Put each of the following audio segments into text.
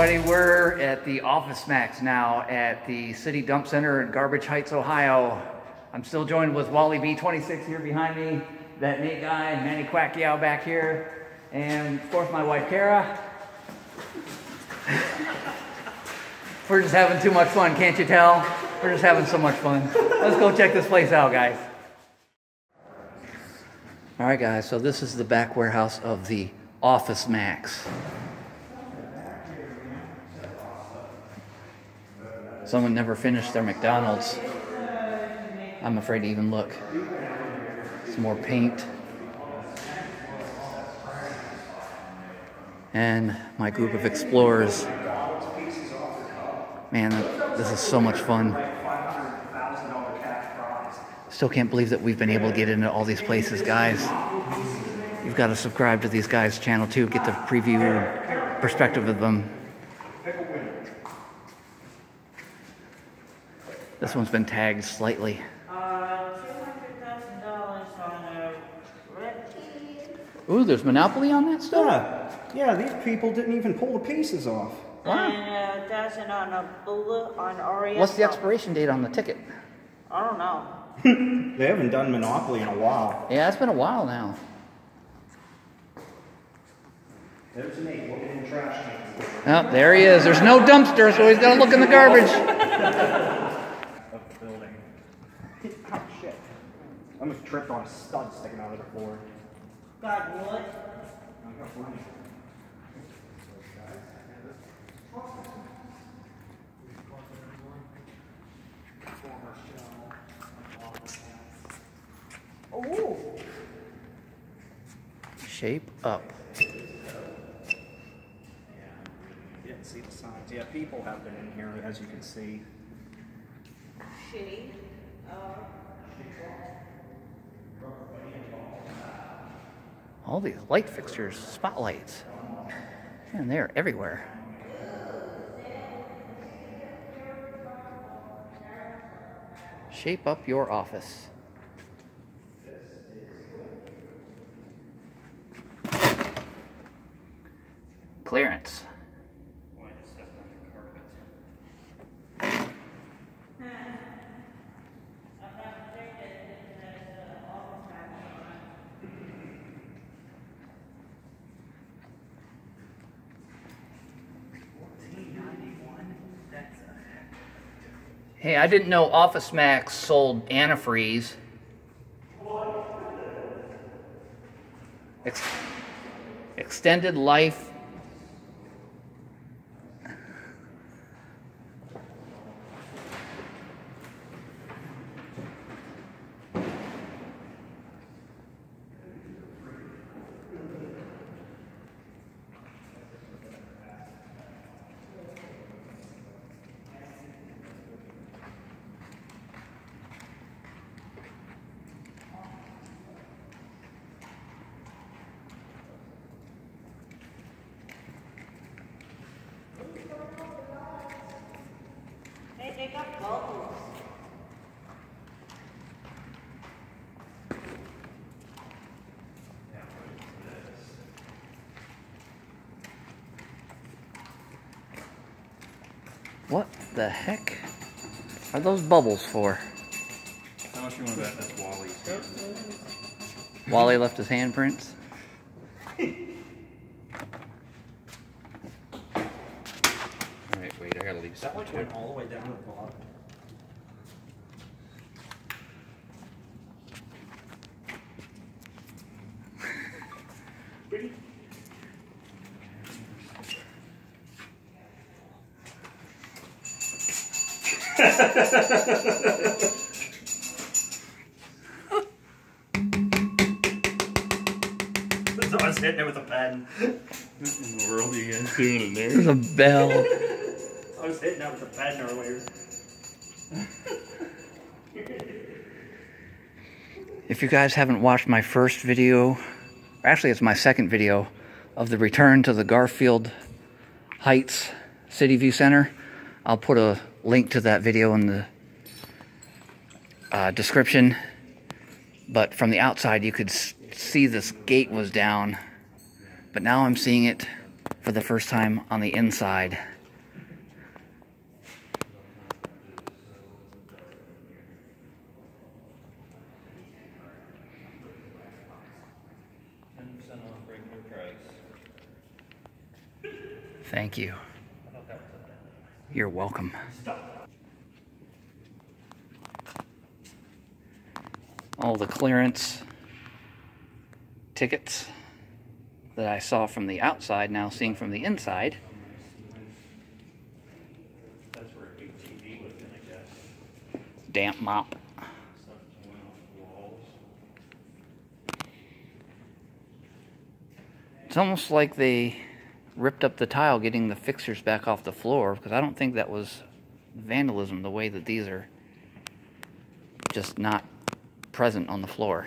everybody. We're at the Office Max now at the City Dump Center in Garbage Heights, Ohio. I'm still joined with Wally B26 here behind me, that Nate guy, Manny Quacioua back here, and of course my wife Kara. We're just having too much fun, can't you tell? We're just having so much fun. Let's go check this place out, guys. All right, guys, so this is the back warehouse of the Office Max. Someone never finished their McDonald's. I'm afraid to even look. Some more paint. And my group of explorers. Man, this is so much fun. Still can't believe that we've been able to get into all these places, guys. You've got to subscribe to these guys' channel too, get the preview perspective of them. This one's been tagged slightly. $200,000 on a red key. Ooh, there's Monopoly on that stuff? Yeah, these people didn't even pull the pieces off. Wow. And 1,000 on a bullet on RES. What's the expiration date on the ticket? I don't know. They haven't done Monopoly in a while. Yeah, it's been a while now. There's Nate looking in the trash can. Oh, there he is. There's no dumpster, so he's got to look in the garbage. Of the building. Oh, shit. I almost tripped on a stud sticking out of the floor. God, what? Oh. Shape up. Yeah, see the signs. Yeah, people have been in here, as you can see. Shitty. All these light fixtures, spotlights. And they're everywhere. Shape up your office. Clearance. Hey, I didn't know Office Max sold antifreeze. Extended life. Hey, they got bubbles. What the heck are those bubbles for? How much you want to bet that's Wally's? Wally left his handprints. Alright, wait, I gotta leave That something one went all the way down to the bottom. So I was hitting it with a pen. What in the world are you guys doing in there? There's a bell. I was hitting that with a pen earlier. If you guys haven't watched my first video, or actually it's my second video, of the return to the Garfield Heights City View Center, I'll put a link to that video in the description. But from the outside you could see this gate was down, but now I'm seeing it for the first time on the inside. Thank you. You're welcome. All the clearance tickets that I saw from the outside, now seeing from the inside. That's where a big TV was in, I guess. Damp mop. It's almost like they ripped up the tile getting the fixtures back off the floor, because I don't think that was vandalism the way that these are just not present on the floor.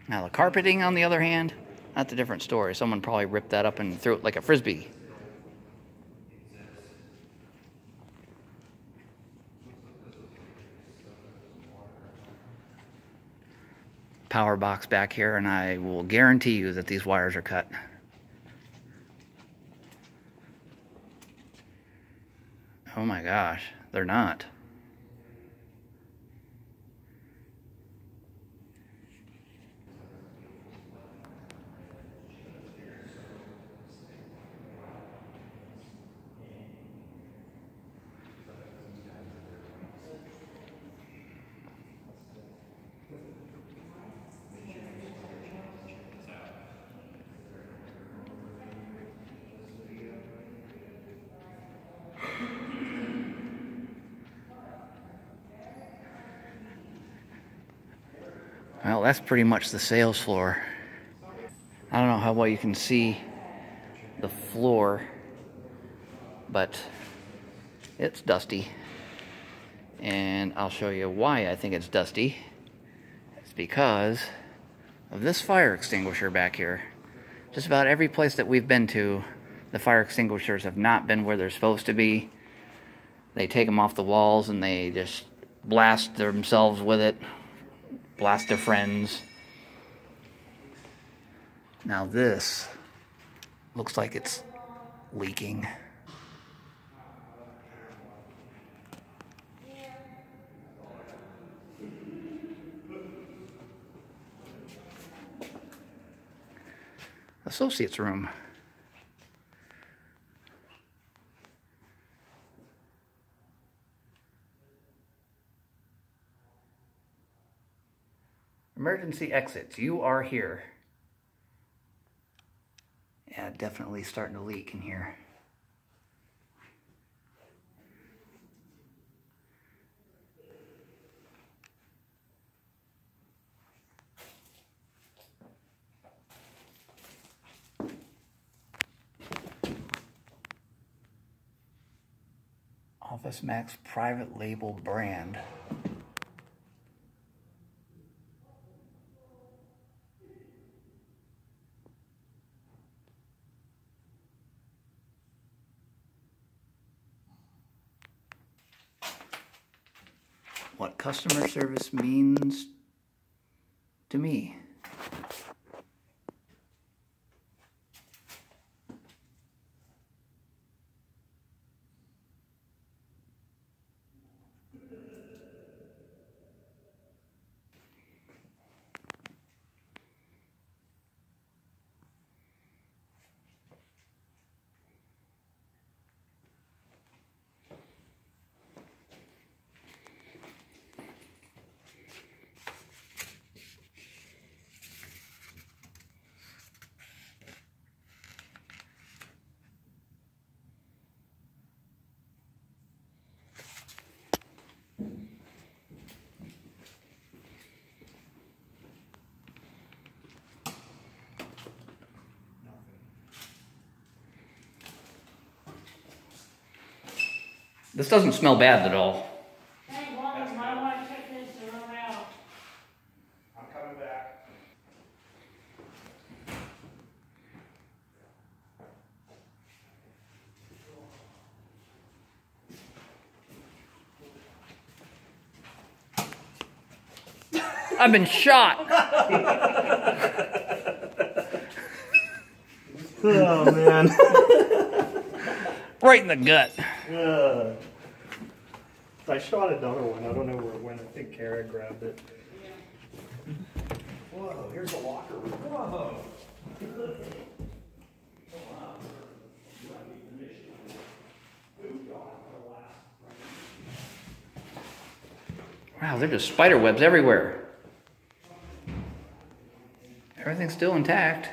Now the carpeting, on the other hand, that's a different story. Someone probably ripped that up and threw it like a frisbee. Power box back here, and I will guarantee you that these wires are cut. Oh my gosh, they're not. Well, that's pretty much the sales floor. I don't know how well you can see the floor, but it's dusty. And I'll show you why I think it's dusty. It's because of this fire extinguisher back here. Just about every place that we've been to, the fire extinguishers have not been where they're supposed to be. They take them off the walls and they just blast themselves with it. Blast their friends. Now this looks like it's leaking. Associates room. Emergency exits. You are here. Yeah, definitely starting to leak in here. Office Max private label brand. What customer service means to me. This doesn't smell bad at all. Hey, Walter, might want to check this room out. I'm coming back. I've been shot. Oh, man. Right in the gut. I shot another one. I don't know where it went. I think Kara grabbed it. Whoa, here's a locker room. Whoa. Wow, there's just spider webs everywhere. Everything's still intact.